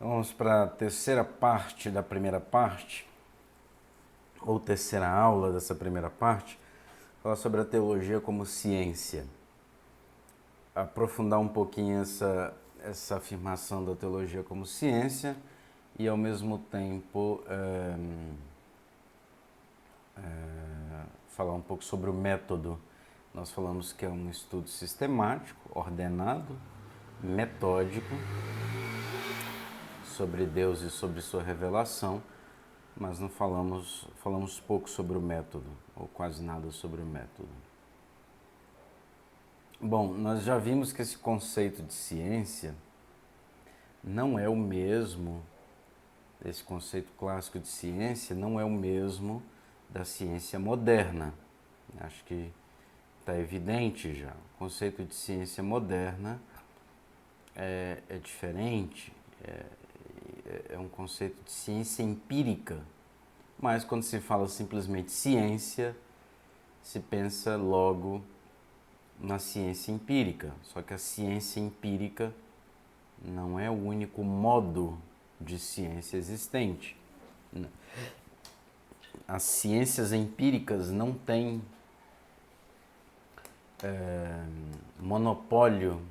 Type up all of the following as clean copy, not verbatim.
Vamos para a terceira parte da primeira parte, ou terceira aula dessa primeira parte, falar sobre a teologia como ciência. Aprofundar um pouquinho essa afirmação da teologia como ciência e, ao mesmo tempo, falar um pouco sobre o método. Nós falamos que é um estudo sistemático, ordenado, metódico, sobre Deus e sobre sua revelação, mas não falamos pouco sobre o método, ou quase nada sobre o método. Bom, nós já vimos que esse conceito de ciência não é o mesmo, esse conceito clássico de ciência não é o mesmo da ciência moderna. Acho que está evidente já. O conceito de ciência moderna é diferente, é um conceito de ciência empírica, mas quando se fala simplesmente ciência, se pensa logo na ciência empírica. Só que a ciência empírica não é o único modo de ciência existente. As ciências empíricas não têm monopólio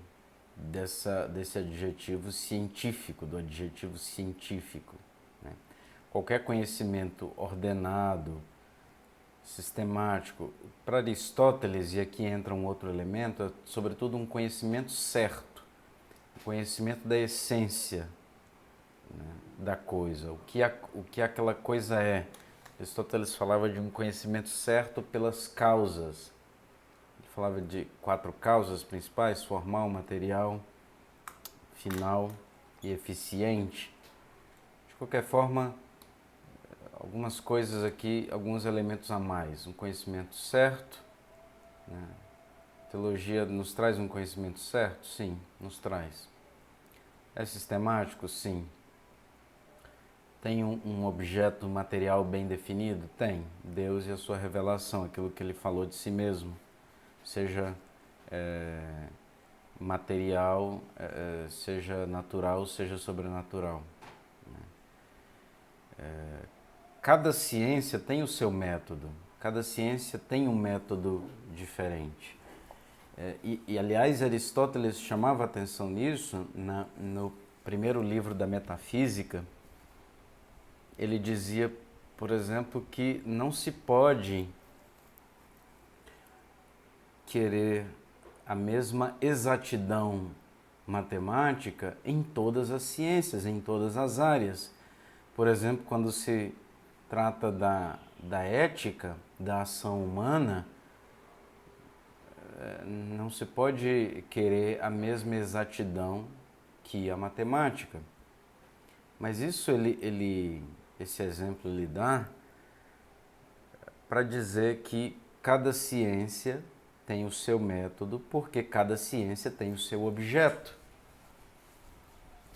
desse adjetivo científico, do adjetivo científico. Né? Qualquer conhecimento ordenado, sistemático, para Aristóteles, e aqui entra um outro elemento, é sobretudo um conhecimento certo, o conhecimento da essência, né, da coisa, o que aquela coisa é. Aristóteles falava de um conhecimento certo pelas causas. Ele falava de 4 causas principais: formal, material, final e eficiente. De qualquer forma, algumas coisas aqui, alguns elementos a mais. Um conhecimento certo, né? A teologia nos traz um conhecimento certo? Sim, nos traz. É sistemático? Sim. Tem um objeto material bem definido? Tem. Deus e a sua revelação, aquilo que ele falou de si mesmo. Seja material, seja natural, seja sobrenatural. Cada ciência tem o seu método. Cada ciência tem um método diferente. Aliás, Aristóteles chamava atenção nisso no primeiro livro da Metafísica. Ele dizia, por exemplo, que não se pode querer a mesma exatidão matemática em todas as ciências, em todas as áreas. Por exemplo, quando se trata da ética, da ação humana, não se pode querer a mesma exatidão que a matemática. Mas isso esse exemplo ele dá para dizer que cada ciência tem o seu método, porque cada ciência tem o seu objeto.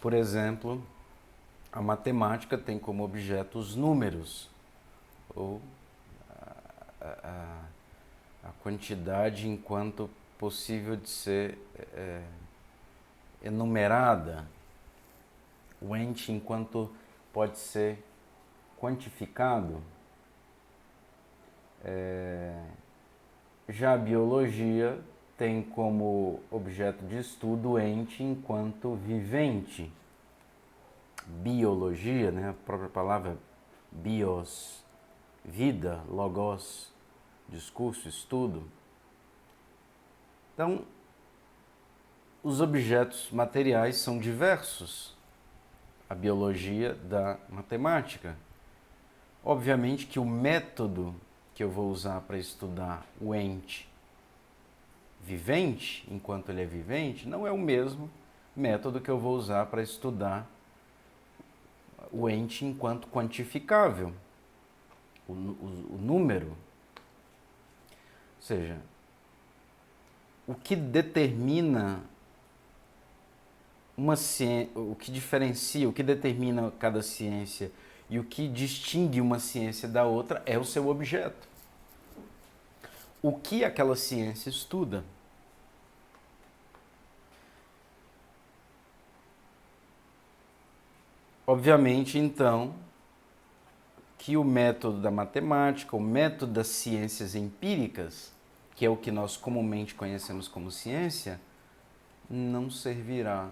Por exemplo, a matemática tem como objeto os números, ou a quantidade enquanto possível de ser enumerada, o ente enquanto pode ser quantificado. Já a biologia tem como objeto de estudo o ente enquanto vivente. Biologia, né? A própria palavra bios, vida, logos, discurso, estudo. Então, os objetos materiais são diversos. A biologia da matemática. Obviamente que o método que eu vou usar para estudar o ente vivente, enquanto ele é vivente, não é o mesmo método que eu vou usar para estudar o ente enquanto quantificável, o número. Ou seja, o que determina uma ciência, o que diferencia, o que determina cada ciência e o que distingue uma ciência da outra é o seu objeto. O que aquela ciência estuda. Obviamente, então, que o método da matemática, o método das ciências empíricas, que é o que nós comumente conhecemos como ciência, não servirá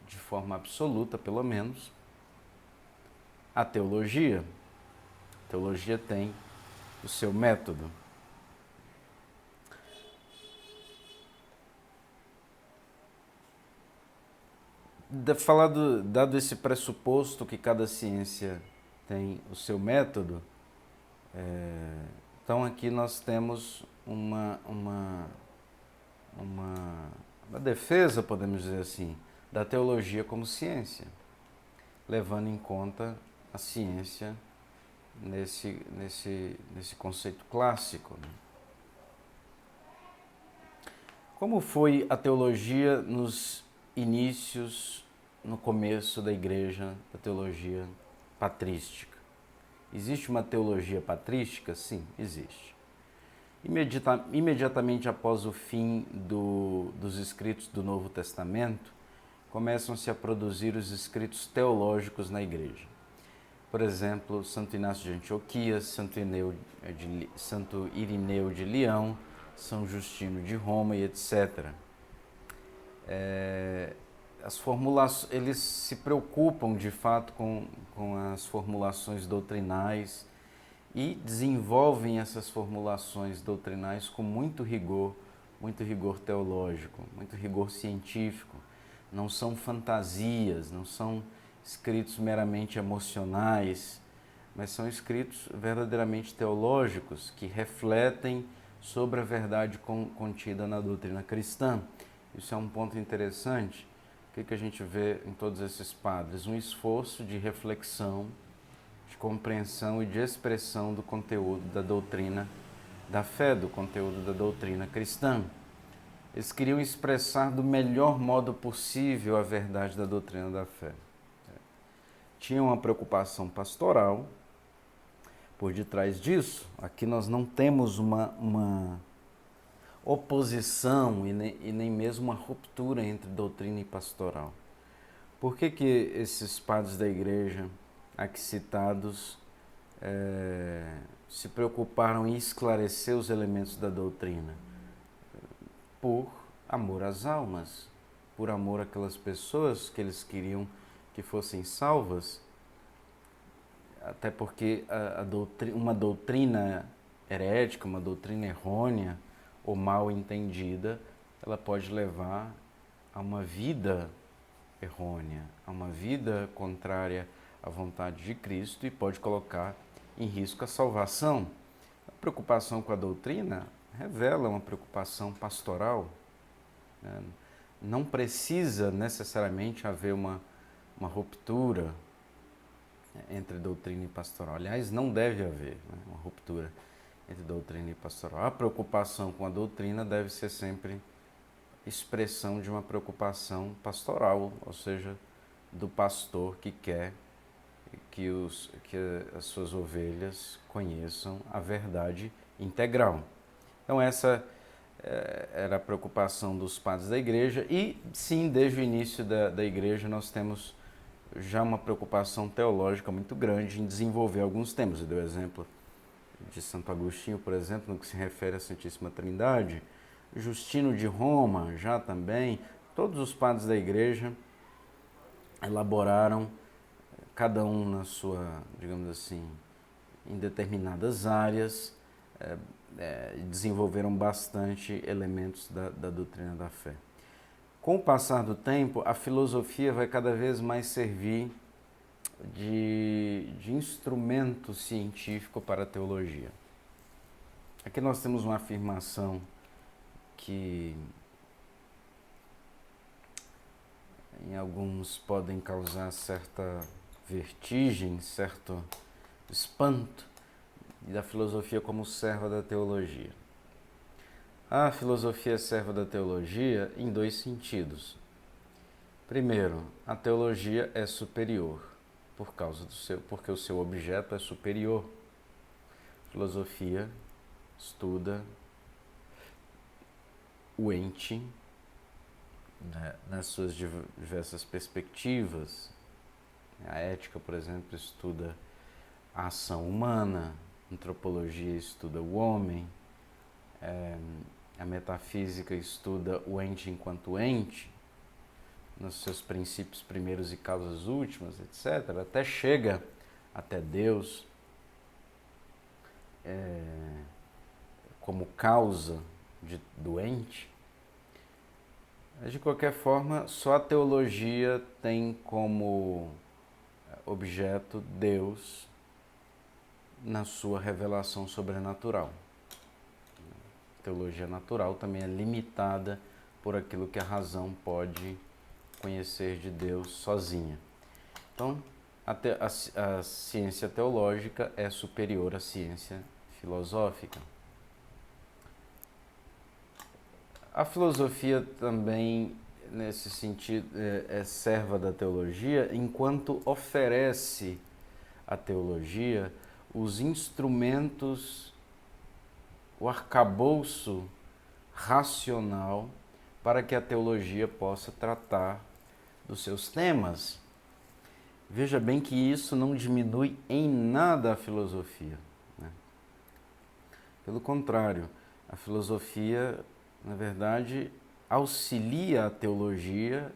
de forma absoluta, pelo menos, à teologia. A teologia tem o seu método. Dado esse pressuposto que cada ciência tem o seu método, então aqui nós temos uma defesa, podemos dizer assim, da teologia como ciência, levando em conta a ciência nesse conceito clássico. Né? Como foi a teologia nos inícios, no começo da igreja, da teologia patrística? Existe uma teologia patrística? Sim, existe. Imediatamente após o fim dos escritos do Novo Testamento, começam-se a produzir os escritos teológicos na igreja. Por exemplo, Santo Inácio de Antioquia, Santo Irineu de Leão, São Justino de Roma e etc. Eles se preocupam de fato com as formulações doutrinais e desenvolvem essas formulações doutrinais com muito rigor teológico, muito rigor científico. Não são fantasias, não são escritos meramente emocionais, mas são escritos verdadeiramente teológicos que refletem sobre a verdade contida na doutrina cristã. Isso é um ponto interessante. O que a gente vê em todos esses padres? Um esforço de reflexão, de compreensão e de expressão do conteúdo da doutrina da fé, do conteúdo da doutrina cristã. Eles queriam expressar do melhor modo possível a verdade da doutrina da fé. Tinham uma preocupação pastoral por detrás disso. Aqui nós não temos uma oposição e nem mesmo uma ruptura entre doutrina e pastoral. Por que esses padres da igreja aqui citados se preocuparam em esclarecer os elementos da doutrina? Por amor às almas, por amor àquelas pessoas que eles queriam que fossem salvas, até porque uma doutrina herética, uma doutrina errônea ou mal entendida, ela pode levar a uma vida errônea, a uma vida contrária à vontade de Cristo e pode colocar em risco a salvação. A preocupação com a doutrina revela uma preocupação pastoral. Né? Não precisa necessariamente haver uma ruptura entre doutrina e pastoral. Aliás, não deve haver uma ruptura entre doutrina e pastoral. A preocupação com a doutrina deve ser sempre expressão de uma preocupação pastoral, ou seja, do pastor que quer que as suas ovelhas conheçam a verdade integral. Então essa era a preocupação dos padres da igreja e sim, desde o início da igreja nós temos já uma preocupação teológica muito grande em desenvolver alguns temas. Eu dei o exemplo de Santo Agostinho, por exemplo, no que se refere à Santíssima Trindade, Justino de Roma já também, todos os padres da igreja elaboraram, cada um na sua, digamos assim, em determinadas áreas, desenvolveram bastante elementos da doutrina da fé. Com o passar do tempo, a filosofia vai cada vez mais servir de instrumento científico para a teologia. Aqui nós temos uma afirmação que em alguns podem causar certa vertigem, certo espanto, da filosofia como serva da teologia. A filosofia é serva da teologia em dois sentidos. Primeiro, a teologia é superior, porque o seu objeto é superior. A filosofia estuda o ente, né, nas suas diversas perspectivas, A ética, por exemplo, estuda a ação humana, a antropologia estuda o homem, a metafísica estuda o ente enquanto ente, nos seus princípios primeiros e causas últimas, etc., até chega até Deus como causa do ente. Mas, de qualquer forma, só a teologia tem como objeto Deus na sua revelação sobrenatural. A teologia natural também é limitada por aquilo que a razão pode conhecer de Deus sozinha. Então, a ciência teológica é superior à ciência filosófica. A filosofia também, nesse sentido, é serva da teologia, enquanto oferece à teologia os instrumentos, o arcabouço racional para que a teologia possa tratar dos seus temas. Veja bem que isso não diminui em nada a filosofia, né? Pelo contrário, a filosofia, na verdade, auxilia a teologia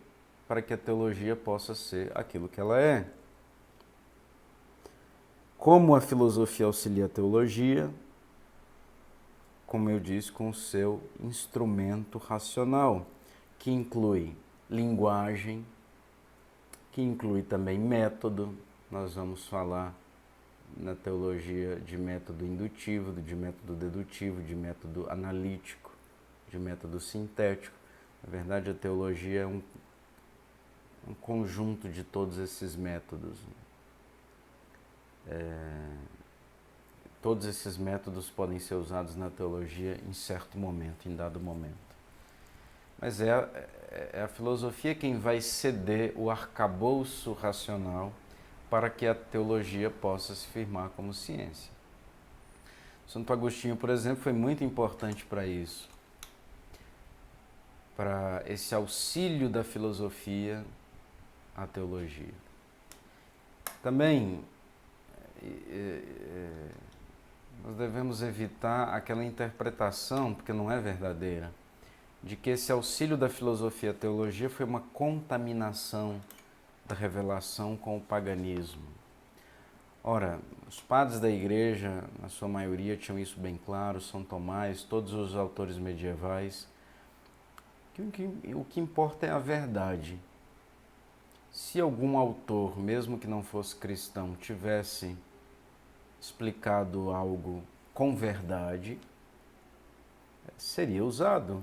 para que a teologia possa ser aquilo que ela é. Como a filosofia auxilia a teologia? Como eu disse, com o seu instrumento racional, que inclui linguagem, que inclui também método. Nós vamos falar na teologia de método indutivo, de método dedutivo, de método analítico, de método sintético. Na verdade, a teologia é um conjunto de todos esses métodos. Todos esses métodos podem ser usados na teologia em certo momento, em dado momento. Mas é a filosofia quem vai ceder o arcabouço racional para que a teologia possa se firmar como ciência. Santo Agostinho, por exemplo, foi muito importante para isso, para esse auxílio da filosofia à teologia. Também nós devemos evitar aquela interpretação, porque não é verdadeira, de que esse auxílio da filosofia à teologia foi uma contaminação da revelação com o paganismo. Ora, os padres da igreja, na sua maioria, tinham isso bem claro, São Tomás, todos os autores medievais, que o que importa é a verdade. Se algum autor, mesmo que não fosse cristão, tivesse explicado algo com verdade, seria usado,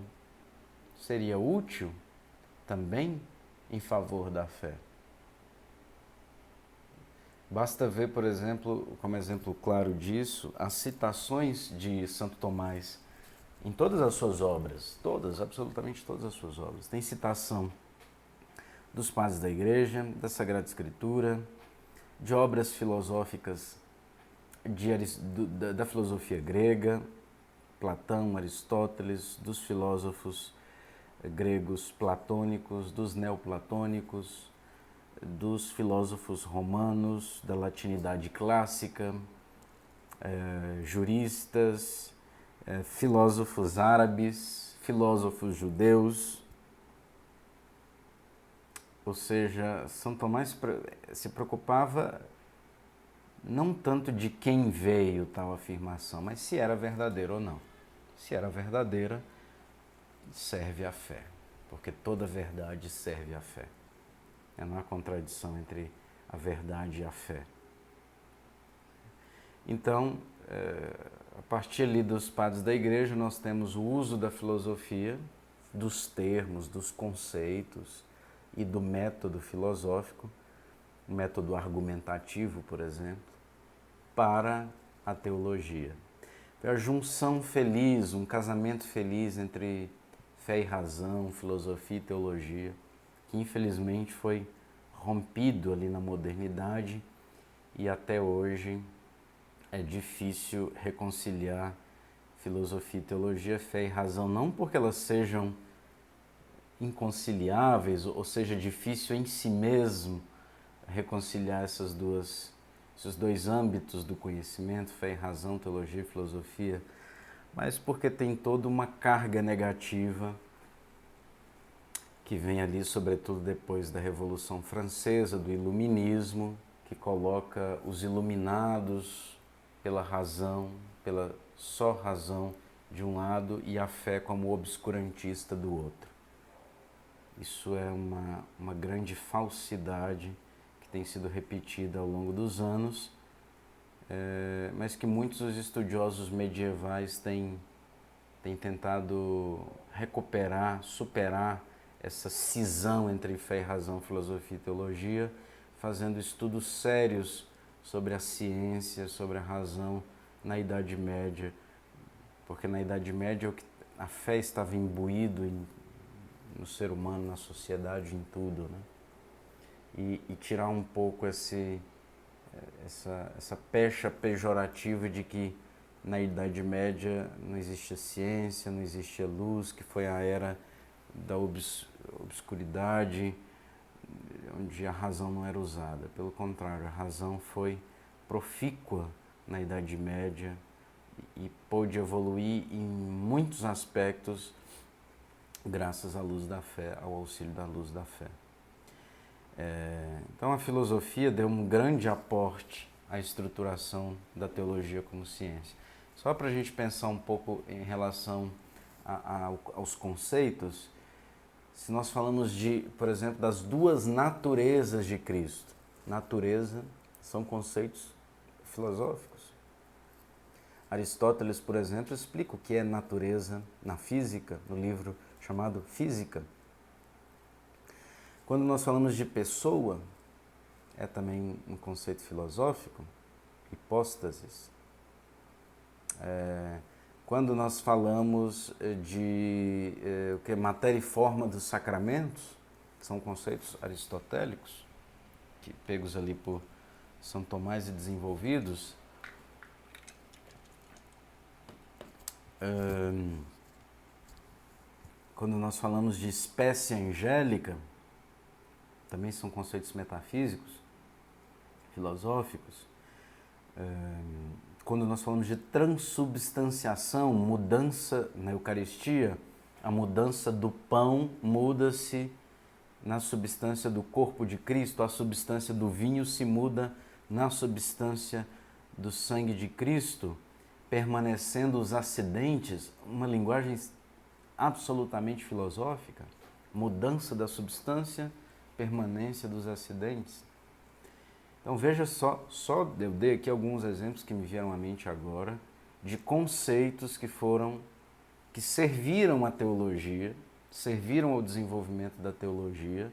seria útil também em favor da fé. Basta ver, por exemplo, como exemplo claro disso, as citações de Santo Tomás em todas as suas obras, absolutamente todas as suas obras. Tem citação dos padres da igreja, da Sagrada Escritura, de obras filosóficas da filosofia grega, Platão, Aristóteles, dos filósofos gregos platônicos, dos neoplatônicos, dos filósofos romanos, da latinidade clássica, juristas, filósofos árabes, filósofos judeus. Ou seja, São Tomás se preocupava não tanto de quem veio tal afirmação, mas se era verdadeira ou não. Se era verdadeira, serve à fé, porque toda verdade serve à fé. Não há contradição entre a verdade e a fé. Então, a partir ali dos padres da igreja, nós temos o uso da filosofia, dos termos, dos conceitos e do método filosófico, o método argumentativo, por exemplo, para a teologia. A junção feliz, um casamento feliz entre fé e razão, filosofia e teologia, que infelizmente foi rompido ali na modernidade e até hoje é difícil reconciliar filosofia e teologia, fé e razão, não porque elas sejam inconciliáveis ou seja difícil em si mesmo reconciliar esses dois âmbitos do conhecimento, fé e razão, teologia e filosofia, mas porque tem toda uma carga negativa que vem ali, sobretudo depois da Revolução Francesa, do Iluminismo, que coloca os iluminados pela razão, pela só razão de um lado e a fé como obscurantista do outro. Isso é uma grande falsidade que tem sido repetida ao longo dos anos, mas que muitos estudiosos medievais têm tentado recuperar, superar essa cisão entre fé e razão, filosofia e teologia, fazendo estudos sérios sobre a ciência, sobre a razão na Idade Média, porque na Idade Média a fé estava imbuído no ser humano, na sociedade, em tudo, né? E tirar um pouco essa pecha pejorativa de que na Idade Média não existia ciência, não existia luz, que foi a era da obscuridade, onde a razão não era usada. Pelo contrário, a razão foi profícua na Idade Média e pôde evoluir em muitos aspectos graças à luz da fé, ao auxílio da luz da fé. Então a filosofia deu um grande aporte à estruturação da teologia como ciência. Só para a gente pensar um pouco em relação aos conceitos, se nós falamos por exemplo, das duas naturezas de Cristo. Natureza são conceitos filosóficos. Aristóteles, por exemplo, explica o que é natureza na física, no livro chamado Física. Quando nós falamos de pessoa, é também um conceito filosófico, hipóstases. Quando nós falamos de matéria e forma dos sacramentos, são conceitos aristotélicos, que pegos ali por São Tomás e desenvolvidos. Quando nós falamos de espécie angélica, também são conceitos metafísicos, filosóficos. Quando nós falamos de transubstanciação, mudança na Eucaristia, a mudança do pão muda-se na substância do corpo de Cristo, a substância do vinho se muda na substância do sangue de Cristo, permanecendo os acidentes, uma linguagem absolutamente filosófica, mudança da substância, permanência dos acidentes. Então veja só eu dei aqui alguns exemplos que me vieram à mente agora, de conceitos que serviram à teologia, serviram ao desenvolvimento da teologia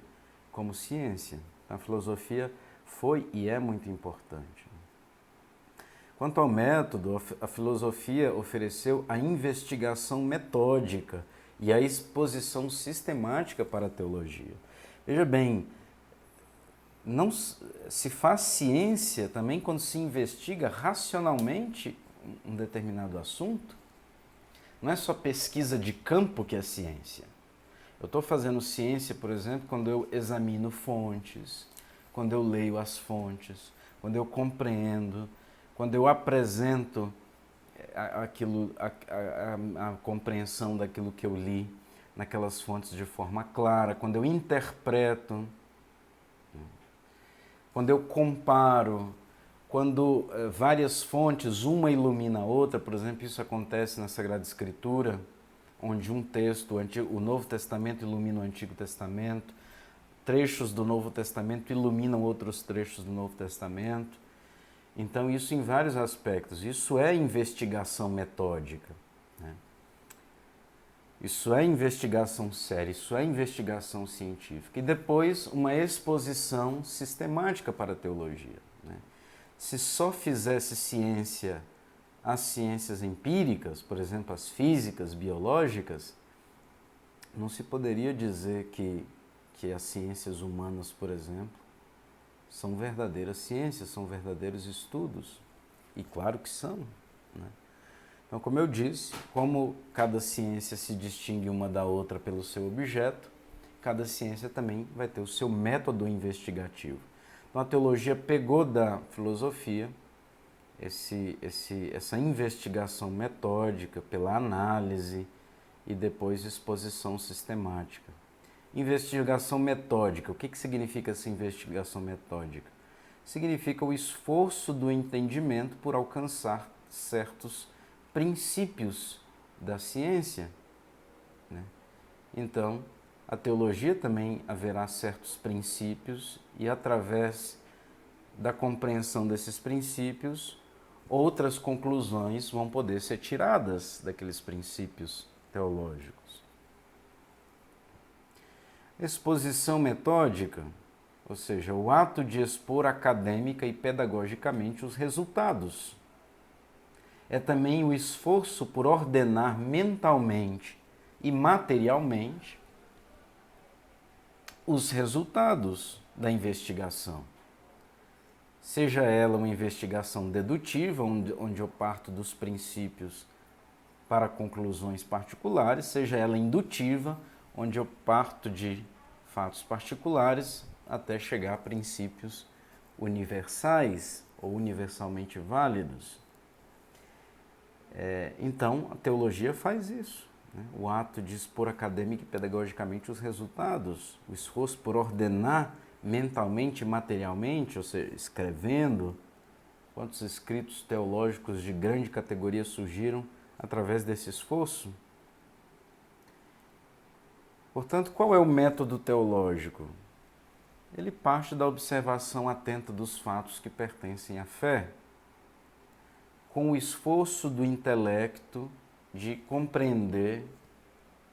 como ciência. A filosofia foi e é muito importante. Quanto ao método, a filosofia ofereceu a investigação metódica e a exposição sistemática para a teologia. Veja bem, não se faz ciência também quando se investiga racionalmente um determinado assunto. Não é só pesquisa de campo que é ciência. Eu estou fazendo ciência, por exemplo, quando eu examino fontes, quando eu leio as fontes, quando eu compreendo, quando eu apresento a compreensão daquilo que eu li naquelas fontes de forma clara, quando eu interpreto, quando eu comparo, quando várias fontes, uma ilumina a outra. Por exemplo, isso acontece na Sagrada Escritura, onde um texto, o Novo Testamento ilumina o Antigo Testamento, trechos do Novo Testamento iluminam outros trechos do Novo Testamento. Então, isso em vários aspectos. Isso é investigação metódica, né? Isso é investigação séria, isso é investigação científica. E depois, uma exposição sistemática para a teologia, né? Se só fizesse ciência as ciências empíricas, por exemplo, as físicas, biológicas, não se poderia dizer que as ciências humanas, por exemplo, são verdadeiras ciências, são verdadeiros estudos. E claro que são, né? Então, como eu disse, como cada ciência se distingue uma da outra pelo seu objeto, cada ciência também vai ter o seu método investigativo. Então a teologia pegou da filosofia essa investigação metódica pela análise e depois exposição sistemática. Investigação metódica. O que significa essa investigação metódica? Significa o esforço do entendimento por alcançar certos princípios da ciência, né? Então, a teologia também haverá certos princípios e, através da compreensão desses princípios, outras conclusões vão poder ser tiradas daqueles princípios teológicos. Exposição metódica, ou seja, o ato de expor acadêmica e pedagogicamente os resultados. É também o esforço por ordenar mentalmente e materialmente os resultados da investigação. Seja ela uma investigação dedutiva, onde eu parto dos princípios para conclusões particulares, seja ela indutiva, onde eu parto de fatos particulares até chegar a princípios universais ou universalmente válidos. Então, a teologia faz isso, né? O ato de expor acadêmica e pedagogicamente os resultados, o esforço por ordenar mentalmente e materialmente, ou seja, escrevendo. Quantos escritos teológicos de grande categoria surgiram através desse esforço? Portanto, qual é o método teológico? Ele parte da observação atenta dos fatos que pertencem à fé, com o esforço do intelecto de compreender,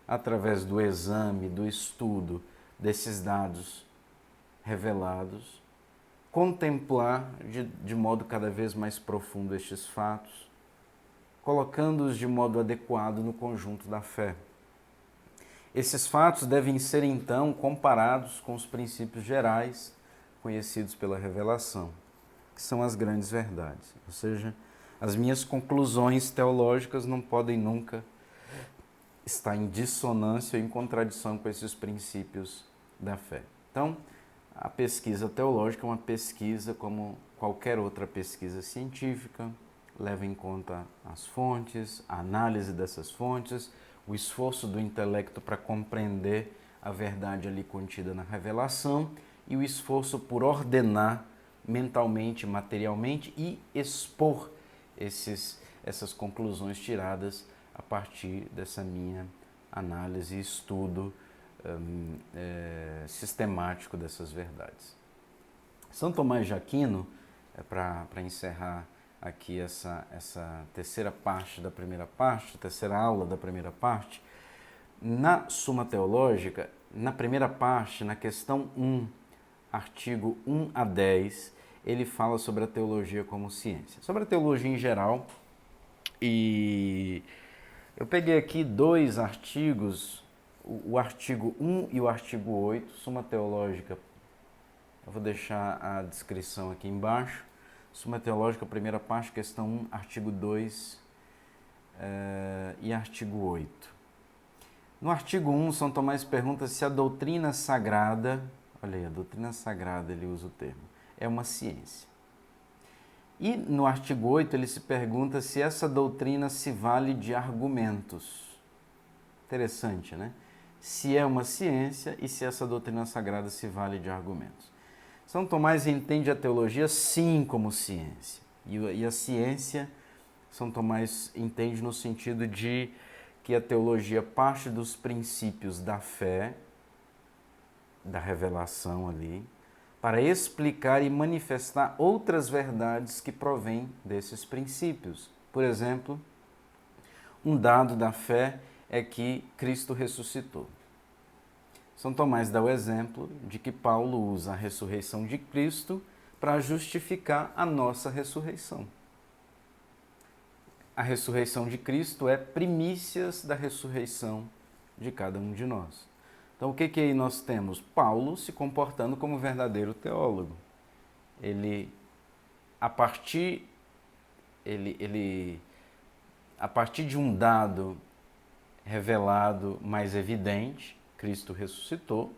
através do exame, do estudo desses dados revelados, contemplar de modo cada vez mais profundo estes fatos, colocando-os de modo adequado no conjunto da fé. Esses fatos devem ser, então, comparados com os princípios gerais conhecidos pela revelação, que são as grandes verdades. Ou seja, as minhas conclusões teológicas não podem nunca estar em dissonância ou em contradição com esses princípios da fé. Então, a pesquisa teológica é uma pesquisa como qualquer outra pesquisa científica, leva em conta as fontes, a análise dessas fontes, o esforço do intelecto para compreender a verdade ali contida na revelação e o esforço por ordenar mentalmente, materialmente e expor essas conclusões tiradas a partir dessa minha análise e estudo sistemático dessas verdades. São Tomás de Aquino, para encerrar aqui essa terceira parte da primeira parte, terceira aula da primeira parte, na Suma Teológica, na primeira parte, na questão 1, artigo 1 a 10, ele fala sobre a teologia como ciência. Sobre a teologia em geral, e eu peguei aqui 2 artigos, o artigo 1 e o artigo 8, Suma Teológica, eu vou deixar a descrição aqui embaixo. Suma Teológica, primeira parte, questão 1, artigo 2 e artigo 8. No artigo 1, São Tomás pergunta se a doutrina sagrada, olha aí, a doutrina sagrada, ele usa o termo, é uma ciência. E no artigo 8, ele se pergunta se essa doutrina se vale de argumentos. Interessante, né? Se é uma ciência e se essa doutrina sagrada se vale de argumentos. São Tomás entende a teologia sim como ciência. E a ciência, São Tomás entende no sentido de que a teologia parte dos princípios da fé, da revelação ali, para explicar e manifestar outras verdades que provêm desses princípios. Por exemplo, um dado da fé é que Cristo ressuscitou. São Tomás dá o exemplo de que Paulo usa a ressurreição de Cristo para justificar a nossa ressurreição. A ressurreição de Cristo é primícias da ressurreição de cada um de nós. Então, o que aí nós temos? Paulo se comportando como verdadeiro teólogo. Ele, a partir de um dado revelado mais evidente, Cristo ressuscitou,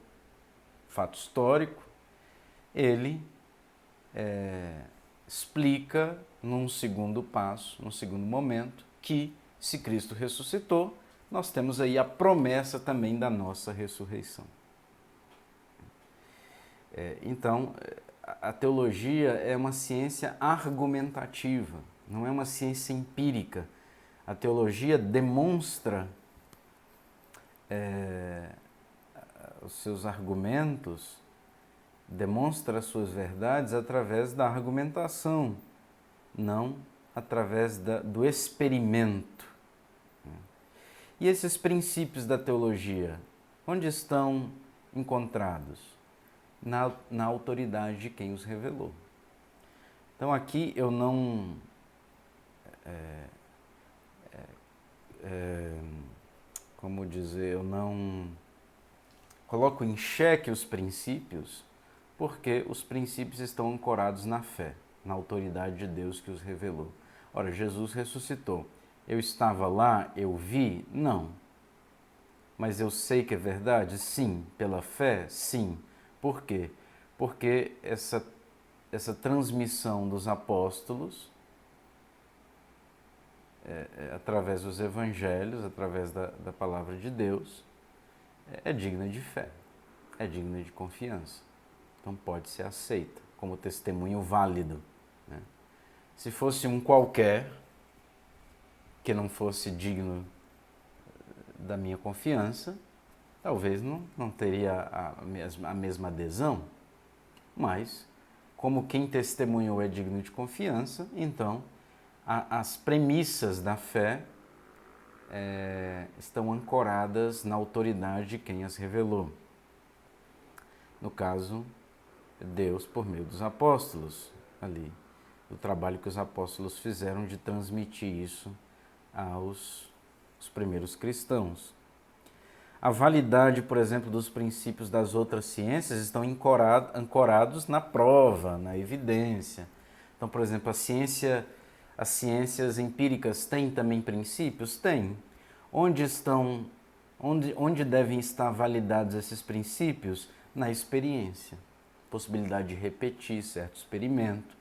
fato histórico, ele explica num segundo passo, num segundo momento, que se Cristo ressuscitou, nós temos aí a promessa também da nossa ressurreição. Então, a teologia é uma ciência argumentativa, não é uma ciência empírica. A teologia demonstra os seus argumentos, demonstra as suas verdades através da argumentação, não através do experimento. E esses princípios da teologia, onde estão encontrados? Na autoridade de quem os revelou. Então aqui eu não como dizer, eu não coloco em xeque os princípios, porque os princípios estão ancorados na fé, na autoridade de Deus que os revelou. Ora, Jesus ressuscitou. Eu estava lá, eu vi? Não. Mas eu sei que é verdade? Sim. Pela fé? Sim. Por quê? Porque essa transmissão dos apóstolos, através dos evangelhos, através da palavra de Deus, é digna de fé, é digna de confiança. Então pode ser aceita como testemunho válido, né? Se fosse um qualquer, que não fosse digno da minha confiança, talvez não teria a mesma adesão, mas como quem testemunhou é digno de confiança, então as premissas da fé estão ancoradas na autoridade de quem as revelou. No caso, Deus por meio dos apóstolos, ali, o trabalho que os apóstolos fizeram de transmitir isso aos primeiros cristãos. A validade, por exemplo, dos princípios das outras ciências estão ancorados na prova, na evidência. Então, por exemplo, as ciências empíricas têm também princípios? Tem. Onde devem estar validados esses princípios? Na experiência. Possibilidade de repetir certo experimento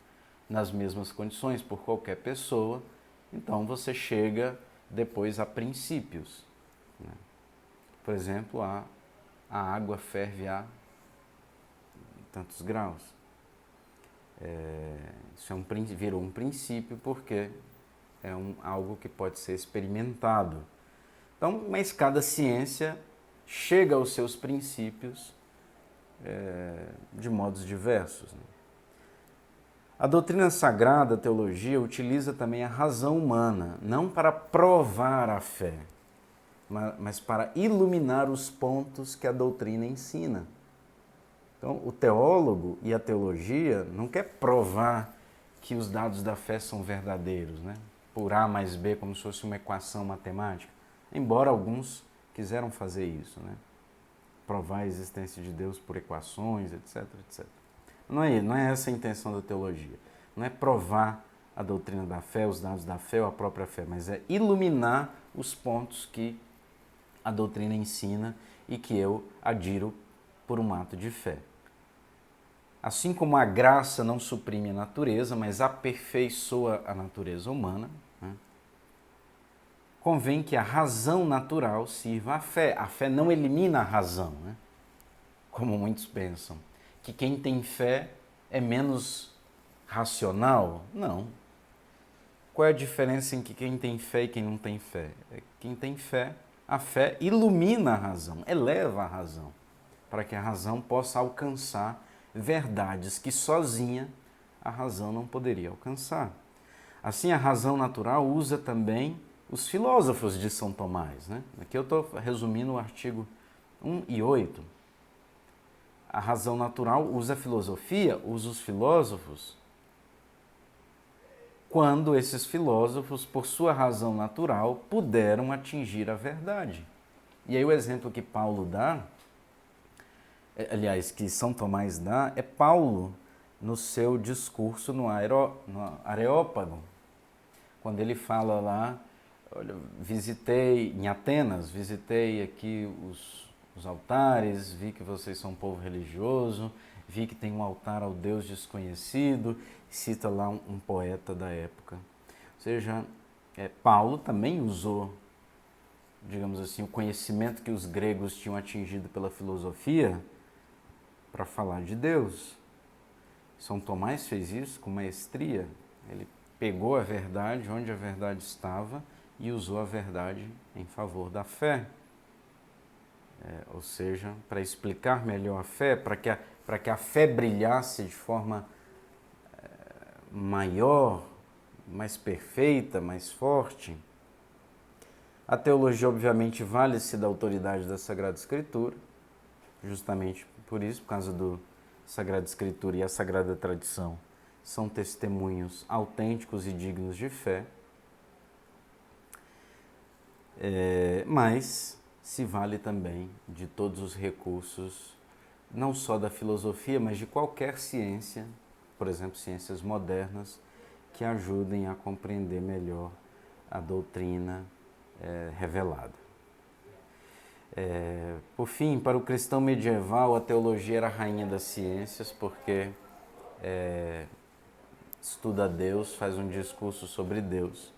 nas mesmas condições por qualquer pessoa. Então, você chega depois a princípios, né? Por exemplo, a água ferve a tantos graus. Isso virou um princípio porque é algo que pode ser experimentado. Então, mas cada ciência chega aos seus princípios de modos diversos, né? A doutrina sagrada, a teologia, utiliza também a razão humana, não para provar a fé, mas para iluminar os pontos que a doutrina ensina. Então, o teólogo e a teologia não quer provar que os dados da fé são verdadeiros, né? Por A mais B, como se fosse uma equação matemática, embora alguns quiseram fazer isso, né? Provar a existência de Deus por equações, etc, etc. Não é essa a intenção da teologia. Não é provar a doutrina da fé, os dados da fé ou a própria fé, mas é iluminar os pontos que a doutrina ensina e que eu adiro por um ato de fé. Assim como a graça não suprime a natureza, mas aperfeiçoa a natureza humana, né? Convém que a razão natural sirva à fé. A fé não elimina a razão, né? Como muitos pensam. Que quem tem fé é menos racional? Não. Qual é a diferença entre quem tem fé e quem não tem fé? Quem tem fé, a fé ilumina a razão, eleva a razão, para que a razão possa alcançar verdades que sozinha a razão não poderia alcançar. Assim, a razão natural usa também os filósofos de São Tomás, né? Aqui eu estou resumindo o artigo 1 e 8. A razão natural usa a filosofia, usa os filósofos, quando esses filósofos, por sua razão natural, puderam atingir a verdade. E aí o exemplo que Paulo dá, aliás, que São Tomás dá, é Paulo no seu discurso no Areópago, quando ele fala lá, olha, visitei em Atenas, visitei aqui os altares, vi que vocês são um povo religioso, vi que tem um altar ao Deus desconhecido, cita lá um poeta da época. Ou seja, Paulo também usou, digamos assim, o conhecimento que os gregos tinham atingido pela filosofia para falar de Deus. São Tomás fez isso com maestria. Ele pegou a verdade onde a verdade estava e usou a verdade em favor da fé. Ou seja, para explicar melhor a fé, para que a fé brilhasse de forma maior, mais perfeita, mais forte. A teologia, obviamente, vale-se da autoridade da Sagrada Escritura, justamente por isso, por causa do Sagrada Escritura e a Sagrada Tradição, são testemunhos autênticos e dignos de fé. Mas se vale também de todos os recursos, não só da filosofia, mas de qualquer ciência, por exemplo, ciências modernas, que ajudem a compreender melhor a doutrina revelada. Por fim, para o cristão medieval, a teologia era a rainha das ciências, porque estuda Deus, faz um discurso sobre Deus.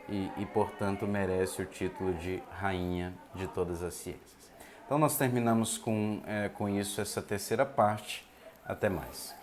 E, portanto, merece o título de rainha de todas as ciências. Então, nós terminamos com isso essa terceira parte. Até mais.